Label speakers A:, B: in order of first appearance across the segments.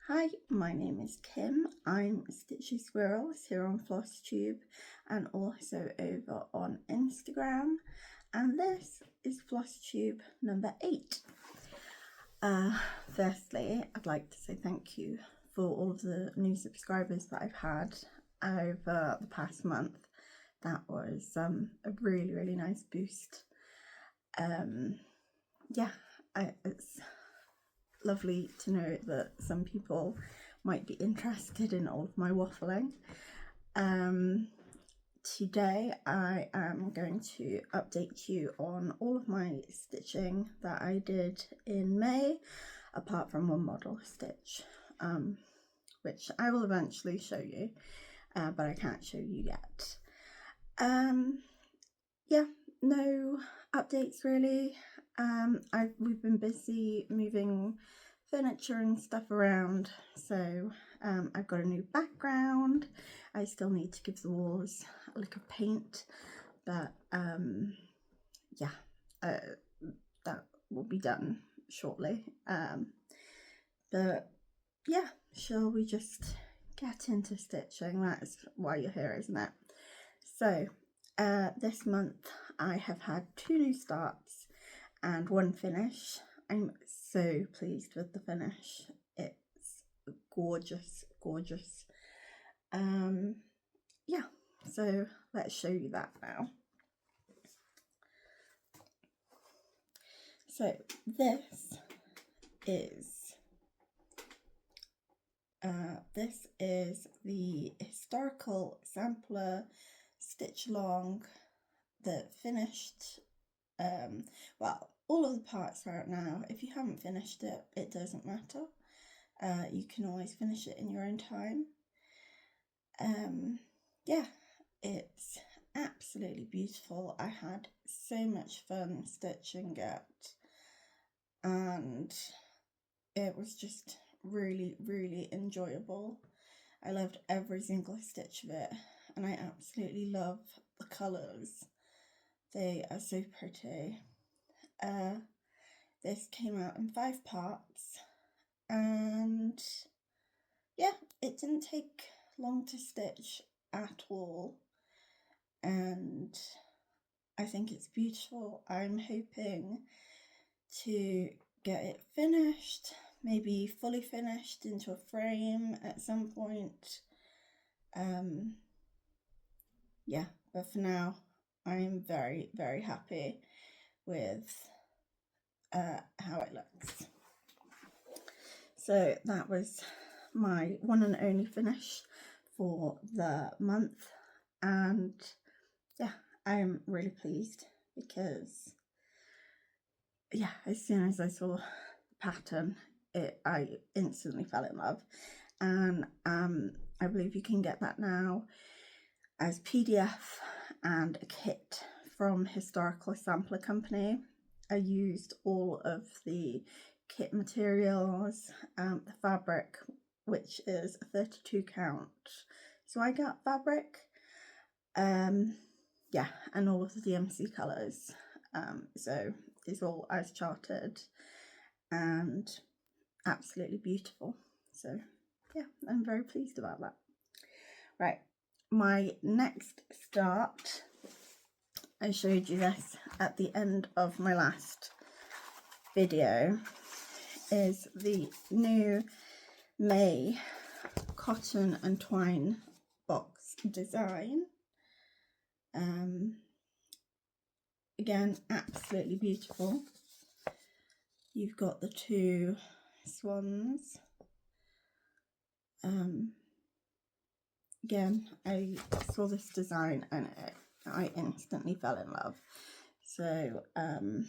A: Hi, my name is Kim. I'm Stitchy Squirrels here on Flosstube and also over on Instagram. And this is Flosstube number 8. Firstly, I'd like to say thank you for all of the new subscribers that I've had over the past month. That was a really nice boost. It's lovely to know that some people might be interested in all of my waffling. Today I am going to update you on all of my stitching that I did in May, apart from one model stitch, which I will eventually show you, but I can't show you yet. No updates really. We've been busy moving furniture and stuff around, so I've got a new background. I still need to give the walls a lick of paint, but that will be done shortly. But yeah, shall we just get into stitching? That's why you're here, isn't it? So this month I have had 2 new starts and 1 finish. I'm so pleased with the finish. It's gorgeous. Yeah, so let's show you that now. So this is the historical sampler stitch along that finished. Well, all of the parts are out now. If you haven't finished it, it doesn't matter. You can always finish it in your own time. Yeah, it's absolutely beautiful. I had so much fun stitching it, and it was just really enjoyable. I loved every single stitch of it, and I absolutely love the colours. They are so pretty. This came out in 5 parts, and yeah, it didn't take long to stitch at all, and I think it's beautiful. I'm hoping to get it finished, maybe fully finished into a frame at some point. Yeah, but for now I'm very happy with how it looks. So that was my one and only finish for the month, and yeah, I'm really pleased because as soon as I saw the pattern, I instantly fell in love, and I believe you can get that now as PDF and a kit from Historical Sampler Company. I used all of the kit materials, the fabric, which is a 32 count Swigat fabric, and all of the DMC colours, so it's all as charted and absolutely beautiful. So yeah, I'm very pleased about that. Right, my next start, I showed you this at the end of my last video, is the new May cotton and twine box design. Again, absolutely beautiful. You've got the 2 swans. Again, I saw this design and I instantly fell in love. So in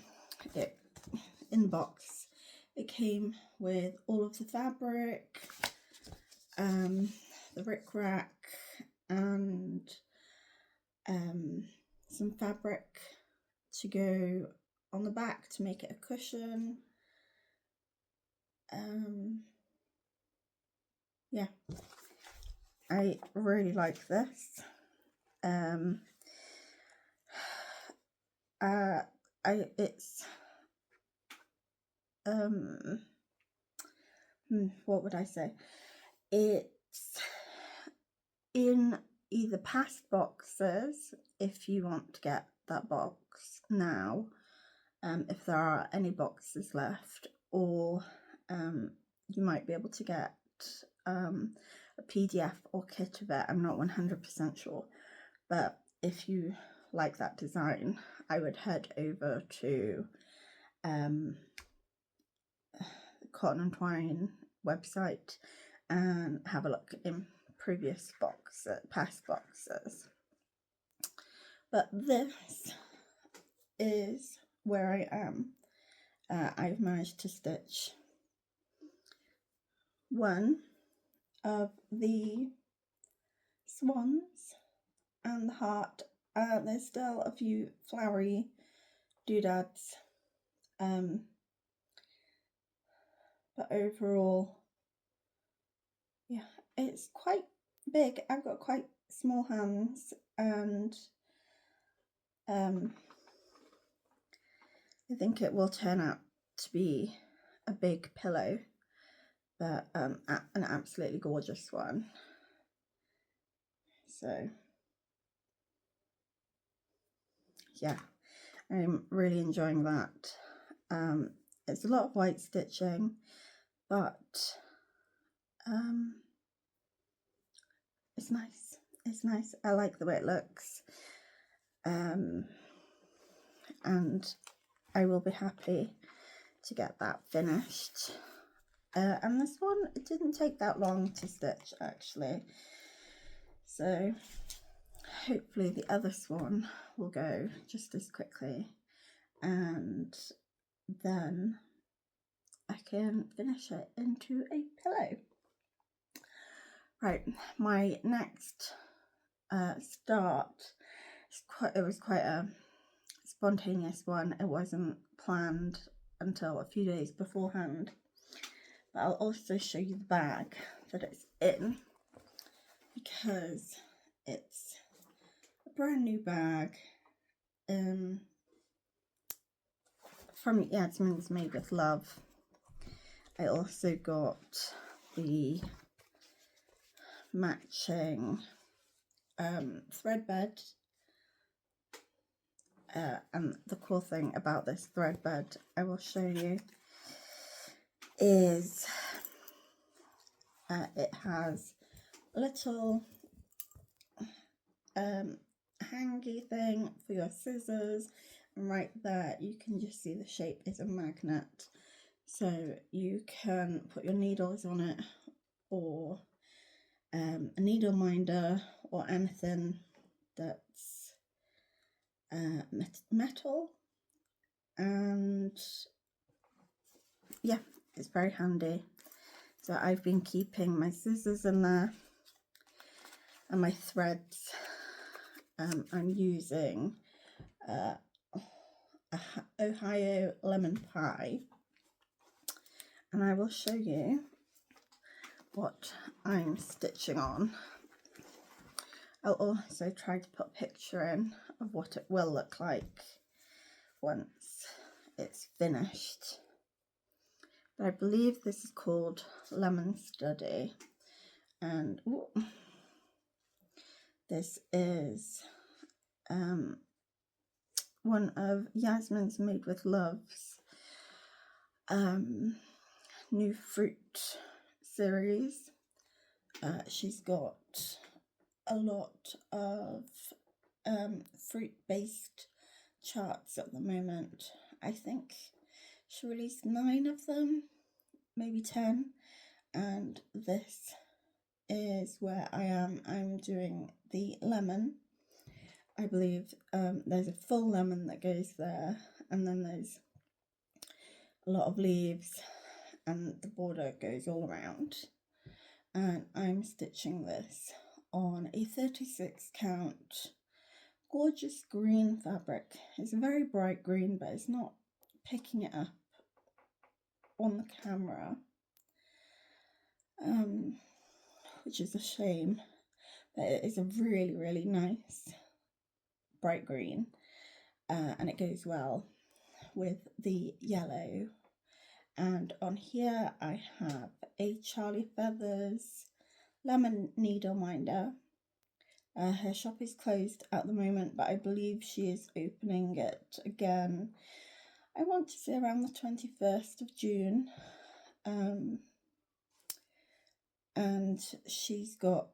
A: the box it came with all of the fabric, the rickrack, and some fabric to go on the back to make it a cushion. Yeah, I really like this. It's what would I say? It's in either past boxes, if you want to get that box now, if there are any boxes left, or you might be able to get a PDF or kit of it. I'm not 100% sure, but if you like that design, I would head over to the Cotton and Twine website and have a look in previous boxes, past boxes. But this is where I am. I've managed to stitch one of the swans and the heart. There's still a few flowery doodads, but overall, yeah, it's quite big. I've got quite small hands, and I think it will turn out to be a big pillow, but an absolutely gorgeous one. So yeah, I'm really enjoying that. It's a lot of white stitching, but it's nice. It's nice. I like the way it looks, and I will be happy to get that finished. And this one, it didn't take that long to stitch actually, so hopefully the other swan will go just as quickly, and then I can finish it into a pillow. Right, my next start, it was quite a spontaneous one. It wasn't planned until a few days beforehand, but I'll also show you the bag that it's in, because it's a brand new bag from Yasmins Made with Love. I also got the matching thread bed, and the cool thing about this thread bed I will show you is it has a little hangy thing for your scissors, and right there you can just see the shape is a magnet, so you can put your needles on it, or a needle minder, or anything that's metal, and yeah, it's very handy. So I've been keeping my scissors in there and my threads. I'm using Ohio lemon pie, and I will show you what I'm stitching on. I'll also try to put a picture in of what it will look like once it's finished. But I believe this is called Lemon Study, and this is one of Yasmins Made with Love's new fruit series. She's got a lot of fruit-based charts at the moment. I think she released 9 of them, maybe 10, and this is where I am. I'm doing the lemon. I believe there's a full lemon that goes there, and then there's a lot of leaves, and the border goes all around. And I'm stitching this on a 36 count gorgeous green fabric. It's a very bright green, but it's not picking it up on the camera, which is a shame, but it is a really, really nice bright green, and it goes well with the yellow And on here I have a Charly Feathers lemon needle minder. Her shop is closed at the moment, but I believe she is opening it again, I want to say around the 21st of June. And she's got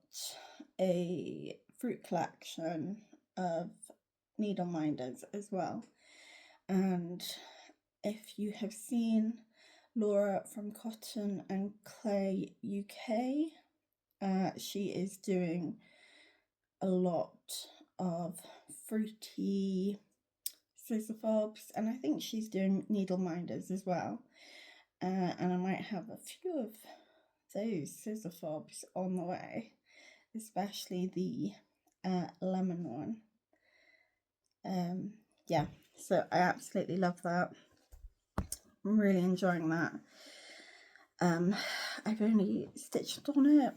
A: a fruit collection of needle minders as well. And if you have seen Laura from Cotton and Clay UK, she is doing a lot of fruity scissor fobs, and I think she's doing needle minders as well. And I might have a few of those scissor fobs on the way, especially the lemon one. Yeah, so I absolutely love that. I'm really enjoying that. I've only stitched on it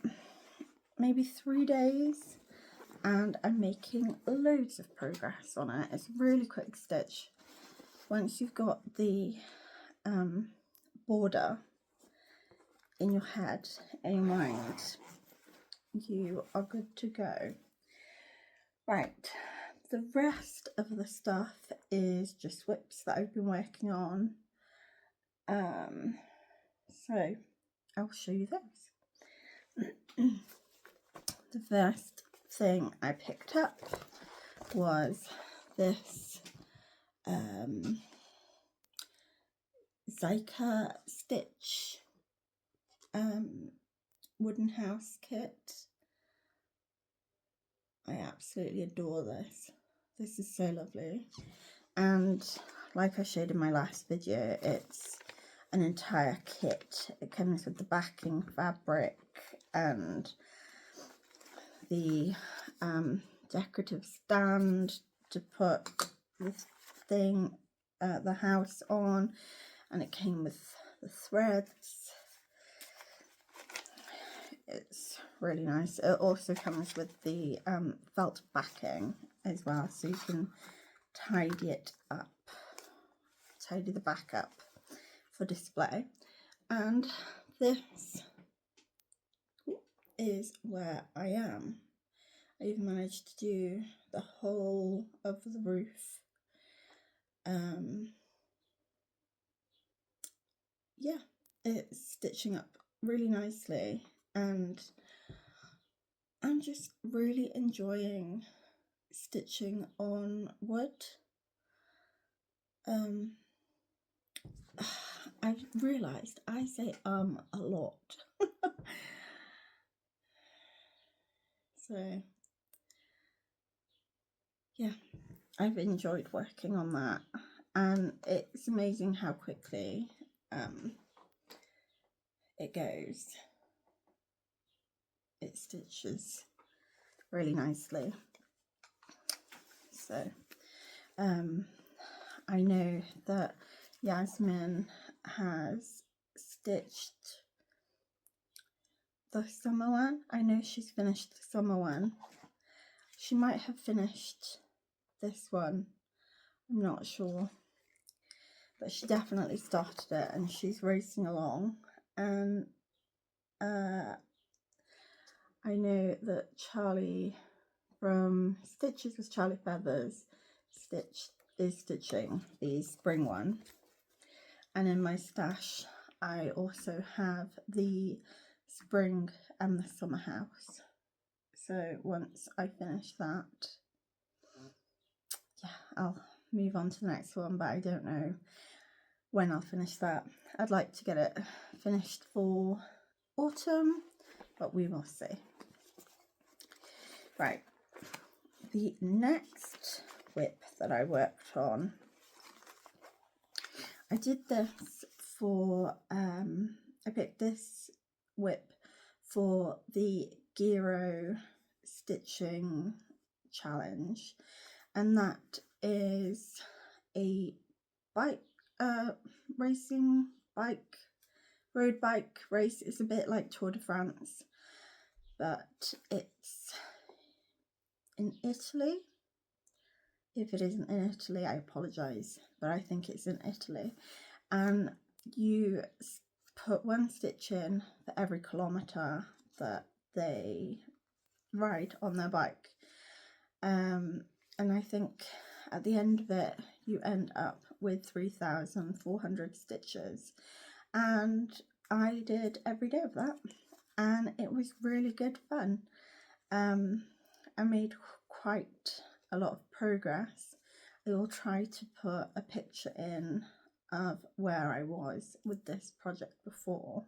A: maybe 3 days, and I'm making loads of progress on it. It's a really quick stitch. Once you've got the border in your head, in your mind, you are good to go. Right, the rest of the stuff is just whips that I've been working on. So I'll show you those. The first thing I picked up was this Zyka Stitch wooden house kit. I absolutely adore this. This is so lovely. And like I showed in my last video, it's an entire kit. It comes with the backing fabric and the decorative stand to put this thing, the house on, and it came with the threads. It's really nice. It also comes with the felt backing as well, so you can tidy it up, tidy the back up for display. And this is where I am. I've managed to do the whole of the roof. Yeah, it's stitching up really nicely, and I'm just really enjoying stitching on wood. I've realised I say a lot. So yeah, I've enjoyed working on that, and it's amazing how quickly it goes. It stitches really nicely. So I know that Yasmin has stitched the summer one. I know she's finished the summer one. She might have finished this one, I'm not sure, but she definitely started it and she's racing along. And I know that Charly from Stitches with Charly Feathers is stitching the spring one, and in my stash I also have the spring and the summer house. So once I finish that, yeah, I'll move on to the next one, but I don't know when I'll finish that. I'd like to get it finished for autumn, but we will see. Right, the next whip that I worked on, I did this for, I picked this whip for the Giro stitching challenge, and that is a bike racing bike, road bike race. It's a bit like Tour de France, but it's in Italy. If it isn't in Italy, I apologise, but I think it's in Italy. And you put one stitch in for every kilometre that they ride on their bike, and I think at the end of it you end up with 3,400 stitches, and I did every day of that, and it was really good fun. I made quite a lot of progress. I will try to put a picture in of where I was with this project before,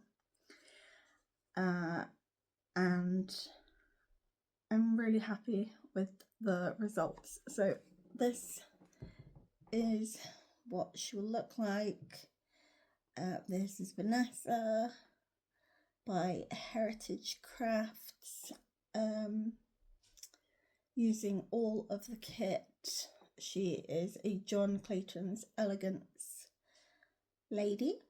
A: and I'm really happy with the results. So this is what she will look like. This is Vanessa by Heritage Crafts, using all of the kit. She is a John Clayton's Elegance lady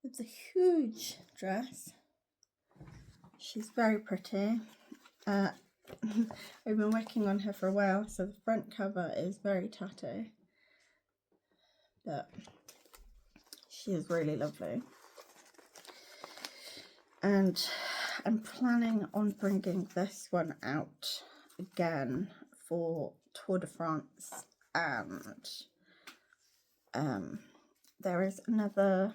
A: with a huge dress. She's very pretty. I've been working on her for a while, so the front cover is very tatty, but she is really lovely. And I'm planning on bringing this one out again for Tour de France, and there's another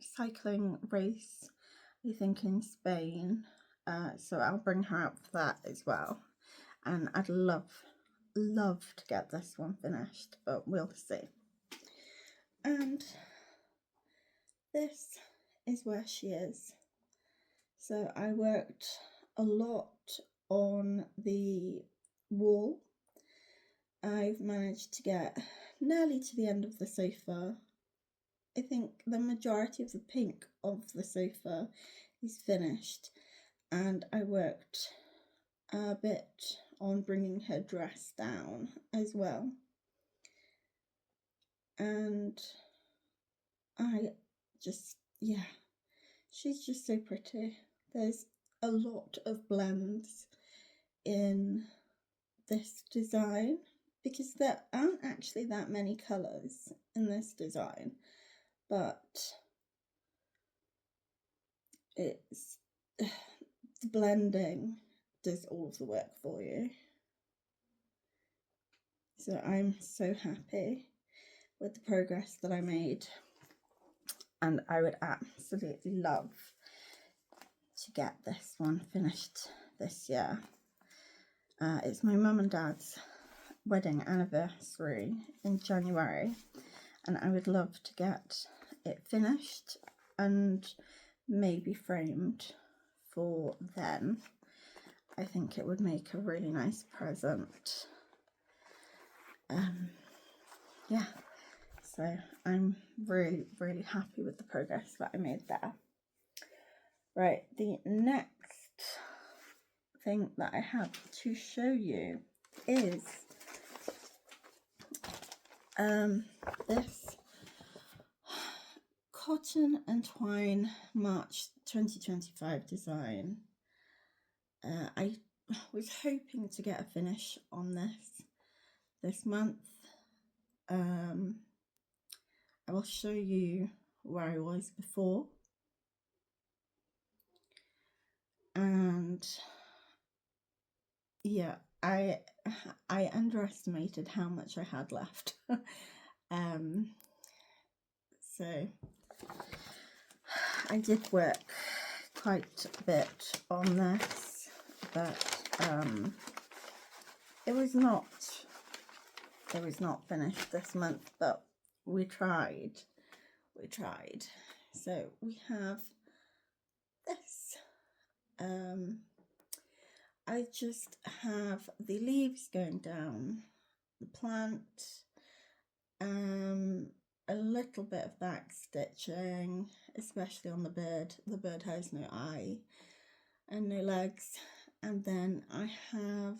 A: cycling race, I think, in Spain, so I'll bring her out for that as well, and I'd love to get this one finished, but we'll see. And this is where she is. So I worked a lot on the wall. I've managed to get nearly to the end of the sofa. I think the majority of the pink of the sofa is finished, and I worked a bit on bringing her dress down as well. And I just, yeah, she's just so pretty. There's a lot of blends in this design because there aren't actually that many colours in this design, but it's the blending does all of the work for you. So I'm so happy with the progress that I made, and I would absolutely love to get this one finished this year. It's my mum and dad's wedding anniversary in January, and I would love to get it finished and maybe framed for then. I think it would make a really nice present. Yeah, so I'm really happy with the progress that I made there. Right, the next thing that I have to show you is this Cotton and Twine March 2025 design. I was hoping to get a finish on this month. I will show you where I was before, and yeah, I underestimated how much I had left. So I did work quite a bit on this, but it was not finished this month, but we tried. So we have this. I just have the leaves going down the plant, a little bit of back stitching, especially on the bird. The bird has no eye and no legs, and then I have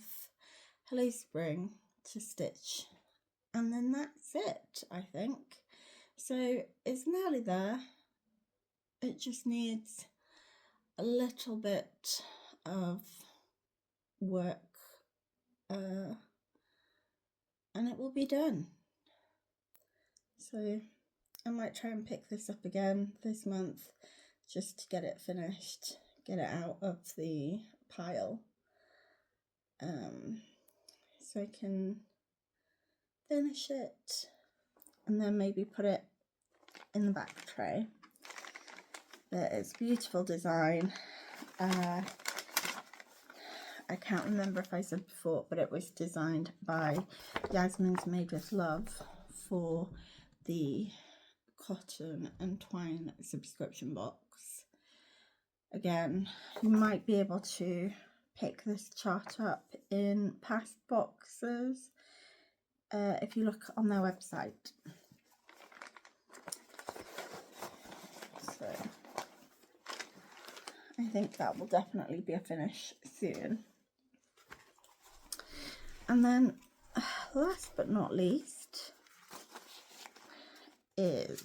A: Hello Spring to stitch, and then that's it, I think. So it's nearly there. It just needs a little bit of work and it will be done. So I might try and pick this up again this month just to get it finished, get it out of the pile, so I can finish it and then maybe put it in the back tray. There is beautiful design. I can't remember if I said before, but it was designed by Yasmins Made with Love for the Cotton and Twine subscription box. Again, you might be able to pick this chart up in past boxes if you look on their website. So I think that will definitely be a finish soon. And then last but not least is,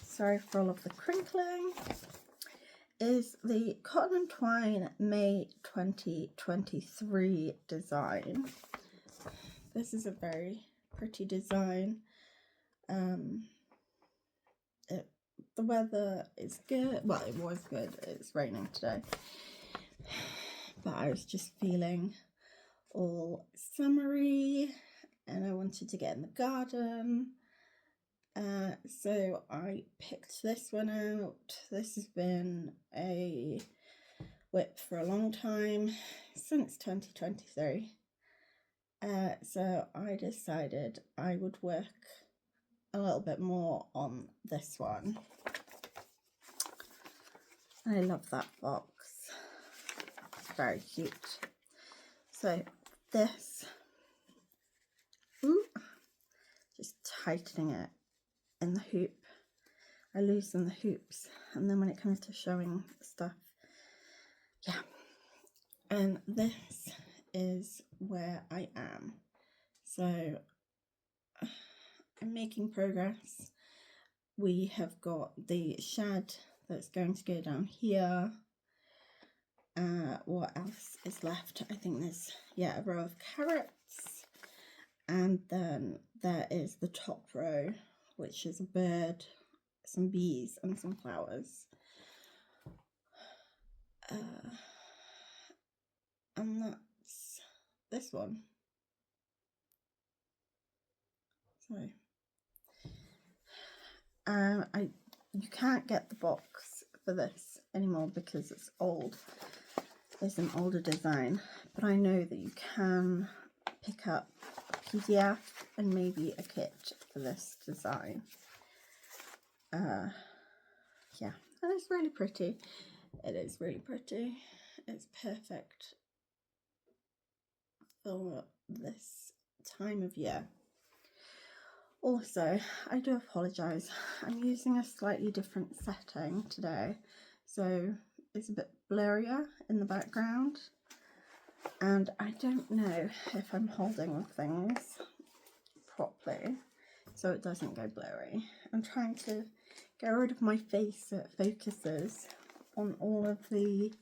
A: sorry for all of the crinkling, is the Cotton and Twine May 2023 design. This is a very pretty design. The weather is good. Well, it was good. It's raining today. But I was just feeling all summery and I wanted to get in the garden. So I picked this one out. This has been a whip for a long time, since 2023. So I decided I would work a little bit more on this one. I love that box. It's very cute. So this, just tightening it in the hoop. I loosen the hoops, and then when it comes to showing stuff, yeah. And this is where I am. So I'm making progress. We have got the shad that's going to go down here. What else is left? I think there's, a row of carrots, and then there is the top row, which is a bird, some bees and some flowers. And that's this one. So you can't get the box for this anymore because it's old. It's an older design, but I know that you can pick up a PDF and maybe a kit for this design. Yeah, and it's really pretty. It is really pretty. It's perfect for this time of year. Also, I do apologise, I'm using a slightly different setting today, so it's a bit blurrier in the background, and I don't know if I'm holding things properly so it doesn't go blurry. I'm trying to get rid of my face so it focuses on all of the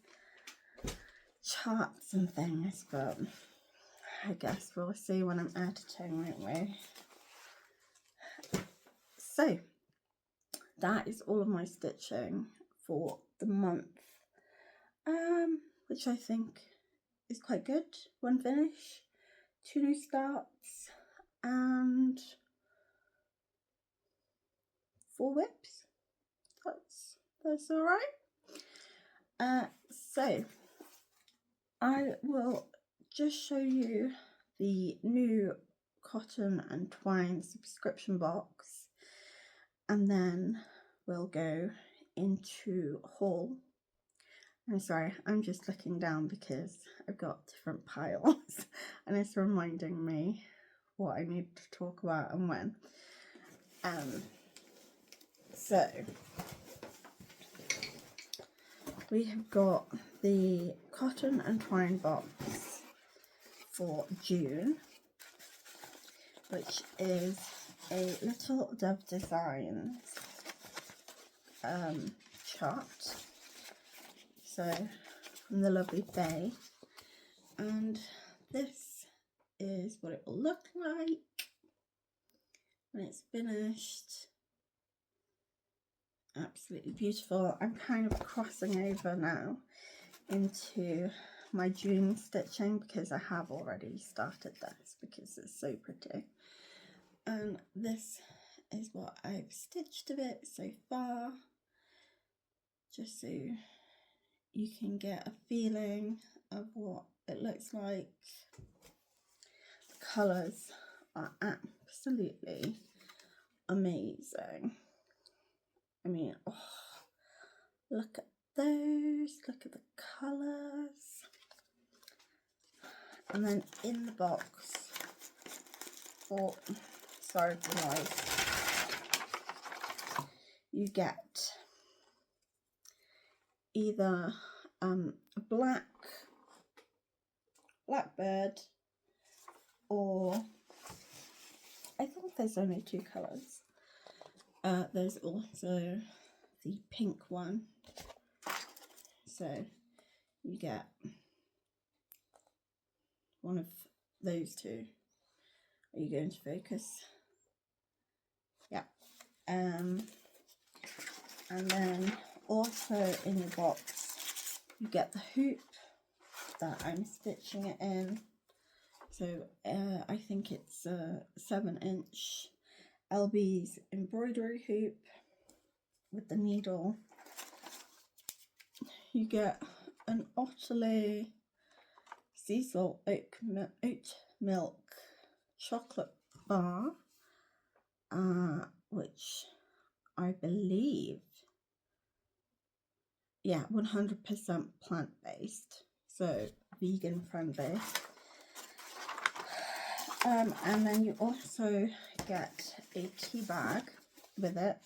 A: charts and things, but I guess we'll see when I'm editing, won't we? So that is all of my stitching for the month, which I think is quite good. One finish, 2 new starts, and 4 whips. That's all right. So I will just show you the new Cotton and Twine subscription box, and then we'll go into haul. I'm sorry, I'm just looking down because I've got different piles and it's reminding me what I need to talk about and when. So we have got the Cotton and Twine box for June, which is a Little Dove Designs chart. So from the lovely Faye, and this is what it will look like when it's finished. Absolutely beautiful. I'm kind of crossing over now into my June stitching because I have already started this because it's so pretty. And this is what I've stitched of it so far, just so you can get a feeling of what it looks like. The colours are absolutely amazing. I mean, oh, look at those, look at the colours. And then in the box, oh, sorry for the noise, you get either a blackbird, or I think there's only 2 colours. There's also the pink one, so you get one of those 2. Are you going to focus? Yeah. And then also in the box you get the hoop that I'm stitching it in. So I think it's a 7-inch LB's embroidery hoop with the needle. You get an Otterley sea salt oat milk chocolate bar, which I believe, yeah, 100% plant-based, so vegan friendly. And then you also get a tea bag with it.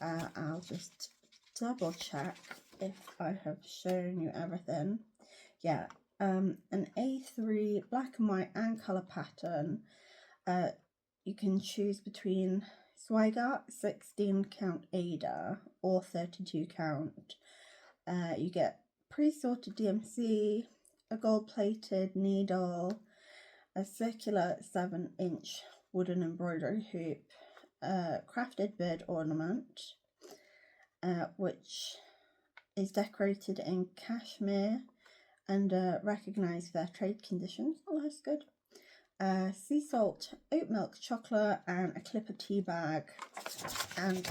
A: I'll just double check if I have shown you everything. Yeah, an A3 black and white and colour pattern. You can choose between Swigart 16 count Ada or 32 count. You get pre-sorted DMC, a gold plated needle, a circular 7-inch wooden embroidery hoop, crafted bird ornament, which is decorated in cashmere under recognised fair trade conditions. Oh, that's good. Sea salt, oat milk chocolate, and a clipper tea bag. And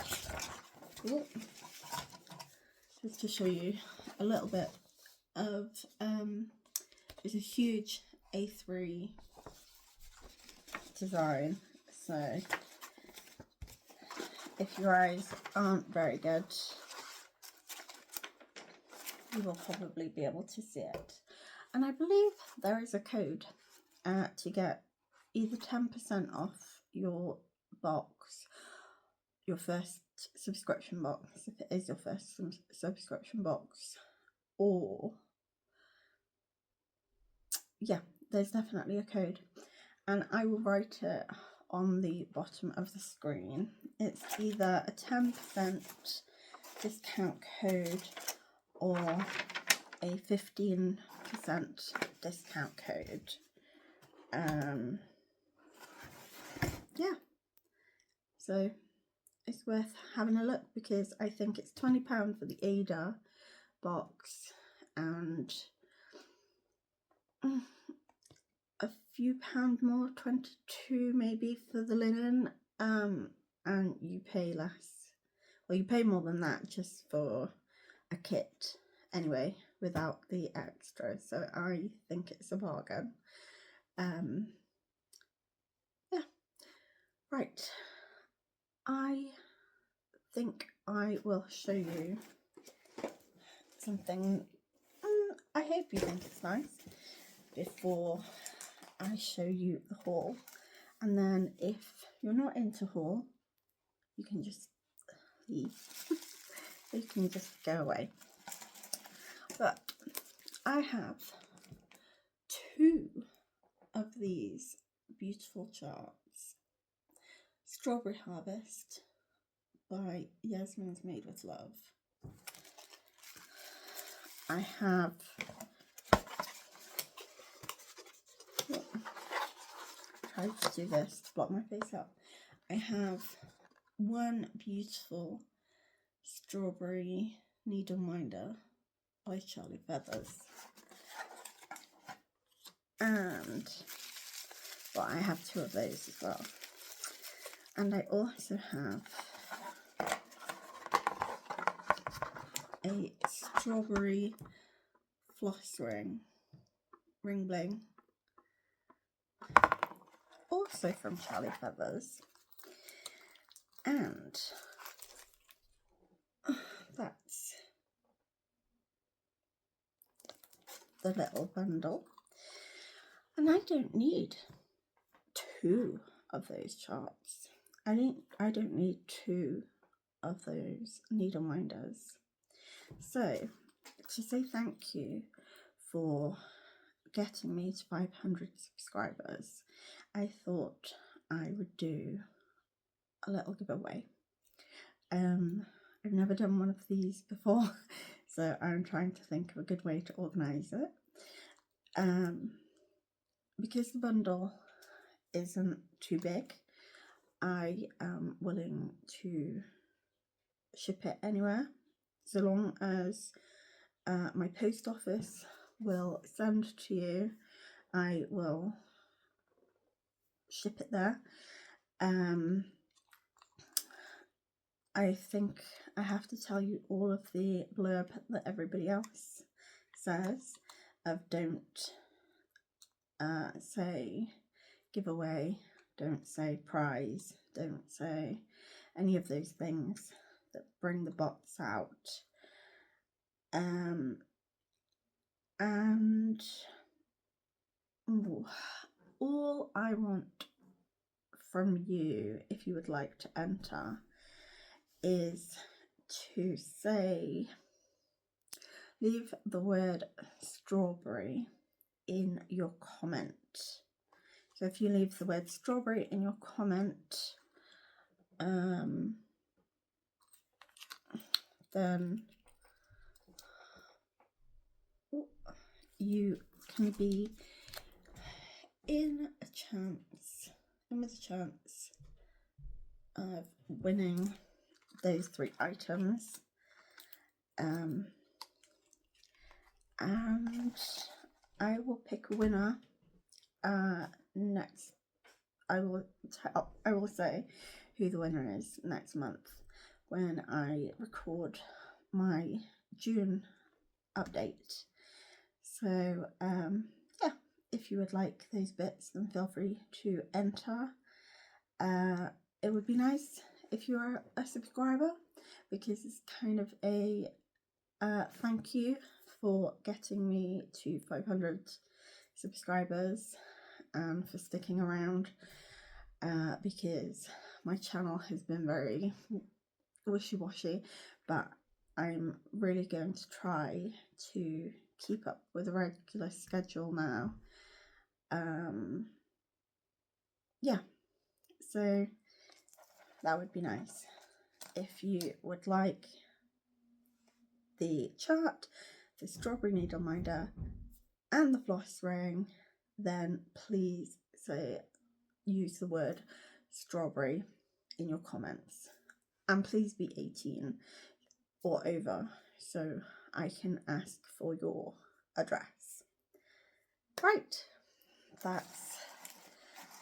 A: just to show you a little bit of, it's a huge A3 design, so if your eyes aren't very good, you will probably be able to see it. And I believe there is a code to get either 10% off your box, your first subscription box, if it is your first subscription box, or yeah, there's definitely a code, and I will write it on the bottom of the screen. It's either a 10% discount code or a 15% discount code. Yeah, so it's worth having a look because I think it's £20 for the Ada box and a few pound more, 22 maybe for the linen, and you pay less, well, you pay more than that just for a kit anyway without the extra, so I think it's a bargain. Yeah, right, I think I will show you something. I hope you think it's nice before I show you the haul, and then if you're not into haul, you can just leave. You can just go away. But I have 2 of these beautiful charts. Strawberry Harvest by Yasmins Made with Love. I have try to do this to block my face up. I have one beautiful strawberry needle minder by Charly Feathers, and well, I have two of those as well, and I also have a strawberry floss ring bling, also from Charly Feathers, and that's the little bundle. And I don't need two of those charts. I don't need two of those needle minders. So to say thank you for getting me to 500 subscribers, I thought I would do a little giveaway. I've never done one of these before, so I'm trying to think of a good way to organise it. Because the bundle isn't too big, I am willing to ship it anywhere, so long as my post office will send to you. I will ship it there. I think I have to tell you all of the blurb that everybody else says of don't say giveaway, don't say prize, don't say any of those things that bring the bots out. And all I want from you, if you would like to enter, is to say, leave the word strawberry in your comment. So if you leave the word strawberry in your comment, then you can be with a chance of winning those 3 items. And I will pick a winner next. I will say who the winner is next month when I record my June update. So yeah, if you would like those bits, then feel free to enter. It would be nice if you are a subscriber, because it's kind of a thank you for getting me to 500 subscribers and for sticking around, because my channel has been very wishy-washy, but I'm really going to try to keep up with a regular schedule now. Yeah, so that would be nice. If you would like the chart, the strawberry needle minder and the floss ring, then please use the word strawberry in your comments, and please be 18 or over so I can ask for your address. Right, that's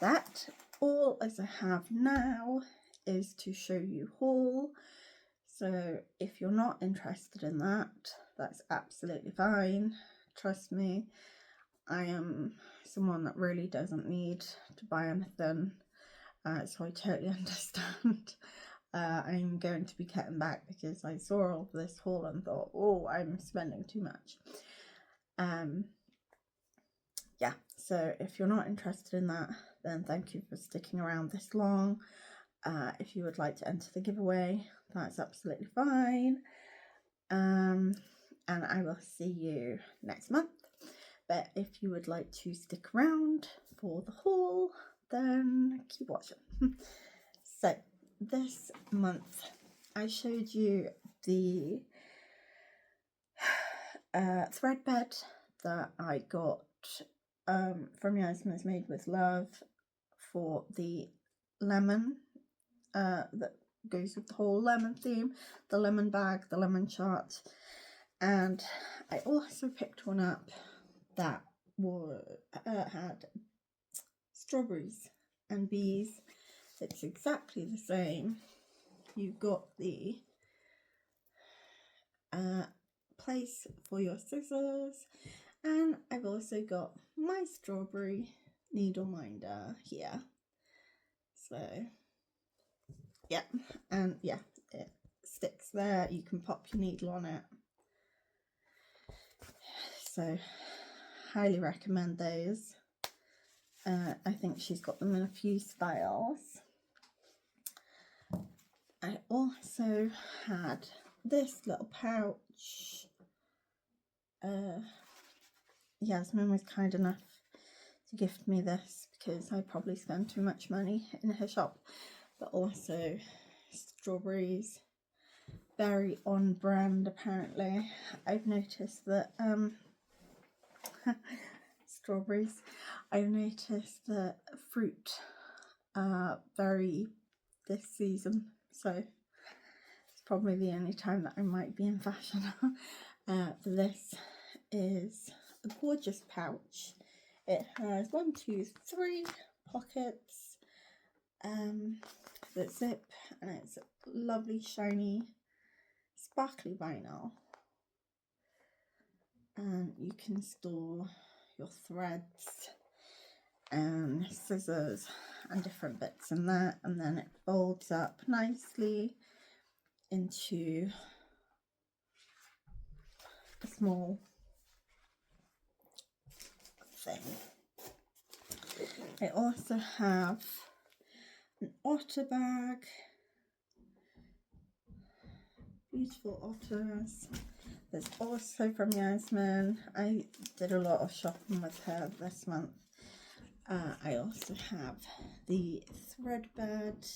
A: that. All as I have now is to show you haul. So if you're not interested in that, that's absolutely fine. Trust me, I am someone that really doesn't need to buy anything, so I totally understand. I'm going to be cutting back because I saw all of this haul and thought, oh, I'm spending too much. Yeah, so if you're not interested in that, then thank you for sticking around this long. If you would like to enter the giveaway, that's absolutely fine. And I will see you next month. But if you would like to stick around for the haul, then keep watching. So this month I showed you the thread bed that I got from Yasmins Made with Love for the lemon that goes with the whole lemon theme, the lemon bag, the lemon chart. And I also picked one up that had strawberries and bees. It's exactly the same. You've got the place for your scissors, and I've also got my strawberry needle minder here. So yeah, and yeah, it sticks there. You can pop your needle on it. So highly recommend those. I think she's got them in a few styles. I also had this little pouch. Yasmin was kind enough to gift me this because I probably spend too much money in her shop, but also strawberries, very on brand apparently. I've noticed that strawberries, I've noticed that fruit are very this season, so it's probably the only time that I might be in fashion. This is a gorgeous pouch. It has 1, 2, 3 pockets that zip, and it's lovely shiny sparkly vinyl, and you can store your threads and scissors and different bits in there, and then it folds up nicely into a small thing. I also have an otter bag, beautiful otters. There's also from Yasmin. I did a lot of shopping with her this month. I also have the thread bed.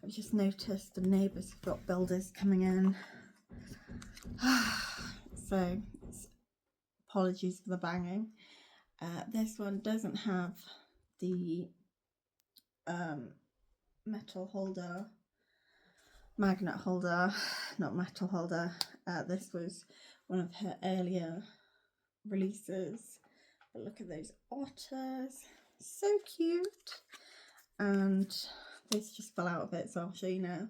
A: I've just noticed the neighbours have got builders coming in. So apologies for the banging. This one doesn't have the metal holder, magnet holder, not metal holder. This was one of her earlier releases. But look at those otters, so cute. And this just fell out of it, so I'll show you now.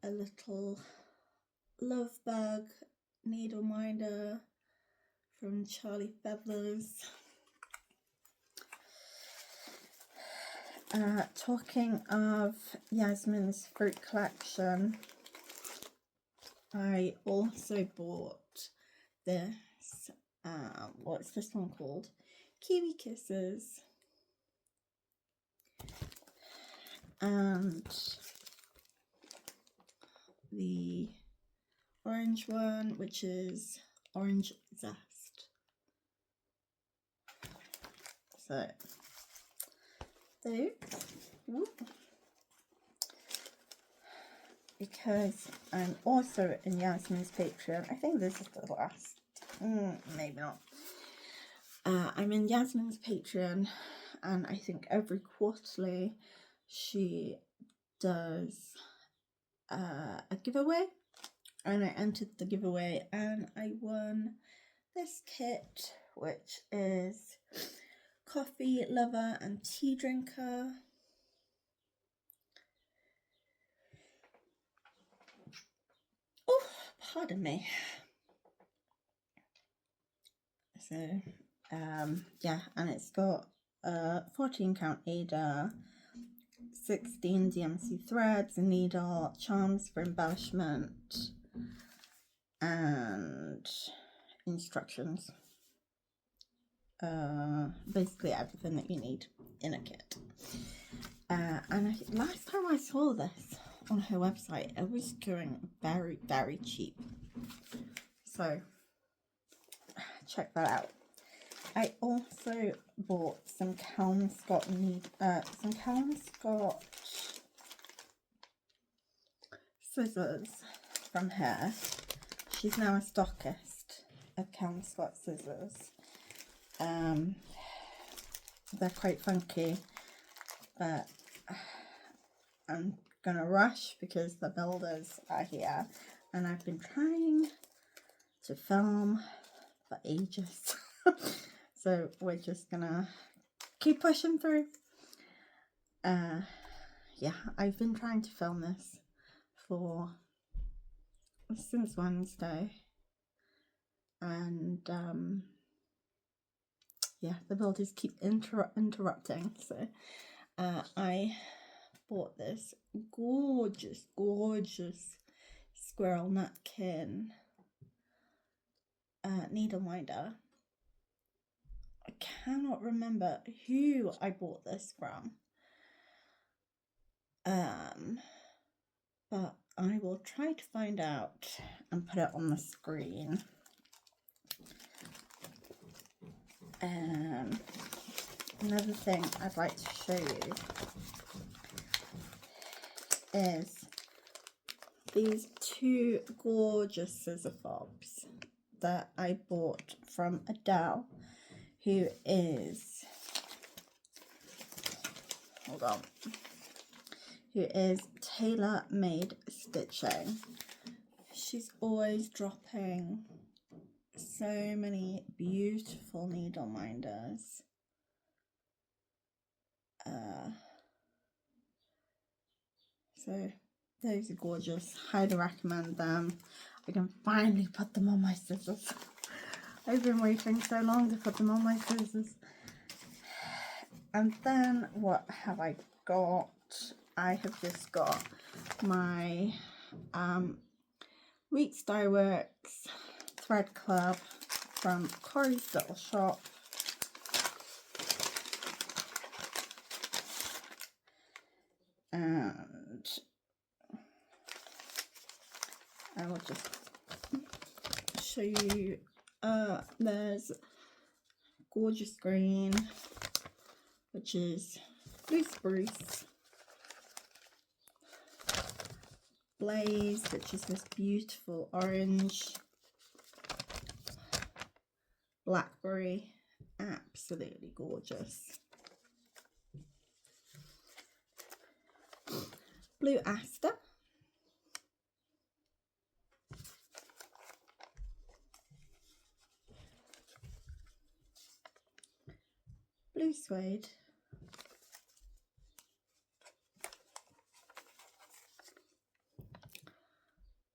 A: A little love bug needle minder from Charly Feathers. Talking of Yasmin's fruit collection, I also bought this, what's this one called? Kiwi Kisses. And the orange one, which is orange zest. So those, because I'm also in Yasmin's Patreon. I think this is the last, maybe not. I'm in Yasmin's Patreon, and I think every quarterly she does a giveaway, and I entered the giveaway and I won this kit, which is coffee lover and tea drinker. Oh, pardon me. So yeah, and it's got 14 count Ada, 16 DMC threads, a needle, charms for embellishment, and instructions. Basically everything that you need in a kit. And last time I saw this on her website, it was going very, very cheap. So check that out. I also bought some Kelmscott scissors from her. She's now a stockist of Scott scissors. They're quite funky, but I'm gonna rush because the builders are here, and I've been trying to film for ages. So we're just gonna keep pushing through. Yeah, I've been trying to film this since Wednesday, and yeah, the builders keep interrupting. So I bought this gorgeous squirrel nutkin needle minder. I cannot remember who I bought this from, but I will try to find out and put it on the screen. Another thing I'd like to show you is these two gorgeous scissor fobs that I bought from Adele, who is, who is Tailor Made Stitching. She's always dropping so many beautiful needle minders. So those are gorgeous. Highly recommend them. I can finally put them on my scissors. I've been waiting so long to put them on my scissors. And then what have I got? I have just got my Weeks Dye Works Thread Club from Corey's Little Shop. And I will just show you, there's gorgeous green, which is blue spruce, blaze, which is this beautiful orange, blackberry, absolutely gorgeous, blue aster, blue suede,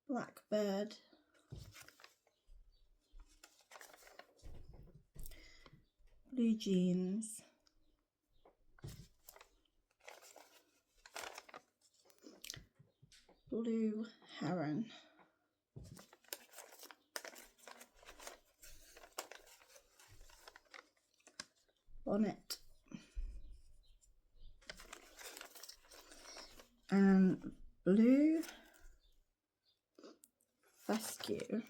A: blackbird, blue jeans, blue heron, bonnet, and blue fescue.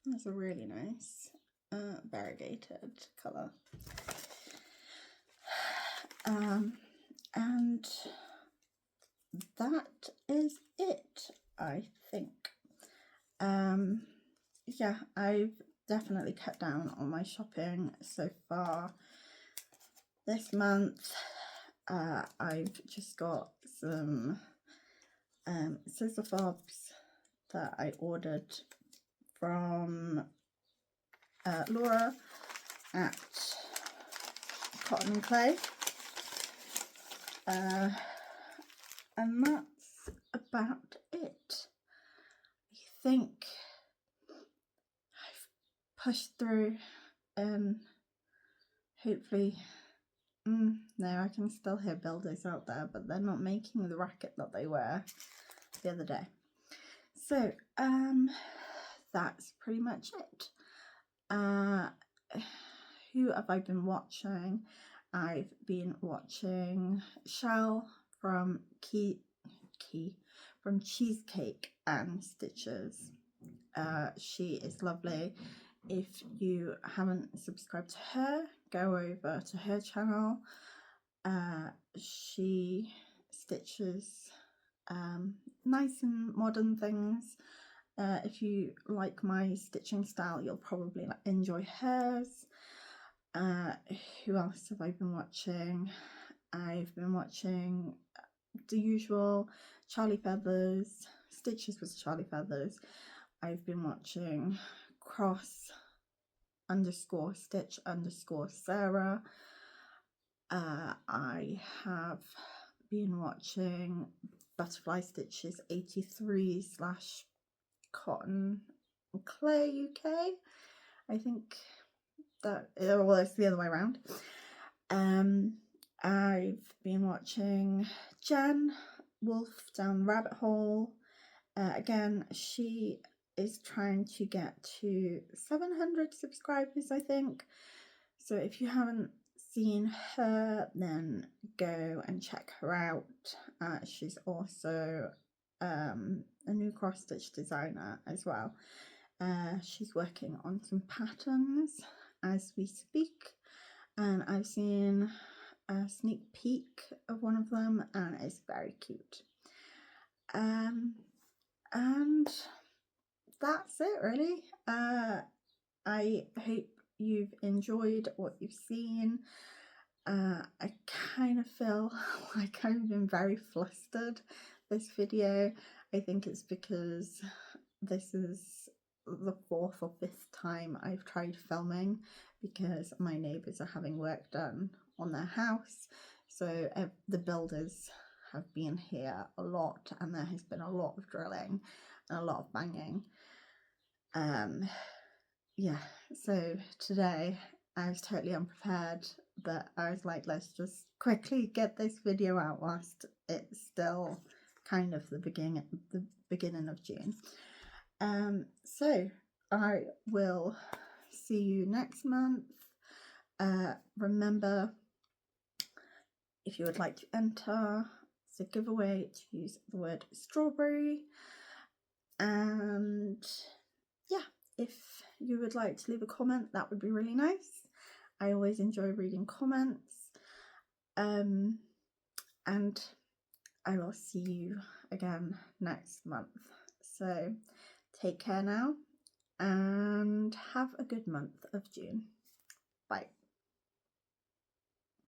A: That's a really nice variegated colour. And that is it, I think. Yeah, I've definitely cut down on my shopping so far this month. I've just got some scissor fobs that I ordered from Laura at Cotton and Clay, and that's about it. I think I've pushed through, and hopefully, no, I can still hear builders out there, but they're not making the racket that they were the other day. So that's pretty much it. Who have I been watching? I've been watching Shell from from Cheesecake and Stitches. She is lovely. If you haven't subscribed to her, go over to her channel. She stitches nice and modern things If you like my stitching style, you'll probably enjoy hers. Who else have I been watching? I've been watching the usual Charly Feathers, Stitches with Charly Feathers. I've been watching cross_stitch_Sarah. I have been watching Butterfly Stitches 83 / Cotton Clay UK. I think that, well, it's the other way around. I've been watching Jen Wolf Down the Rabbit Hole. Again, she is trying to get to 700 subscribers, I think. So if you haven't seen her, then go and check her out. She's also a new cross stitch designer as well. She's working on some patterns as we speak, and I've seen a sneak peek of one of them, and it's very cute. And that's it, really. I hope you've enjoyed what you've seen. I kind of feel like I've been very flustered this video. I think it's because this is the 4th or 5th time I've tried filming, because my neighbours are having work done on their house. So the builders have been here a lot, and there has been a lot of drilling and a lot of banging. Yeah, so today I was totally unprepared, but I was like, let's just quickly get this video out whilst it's still kind of the beginning of June. So I will see you next month. Remember, if you would like to enter, it's a giveaway to use the word strawberry. And yeah, if you would like to leave a comment, that would be really nice. I always enjoy reading comments. And I will see you again next month. So take care now and have a good month of June. Bye.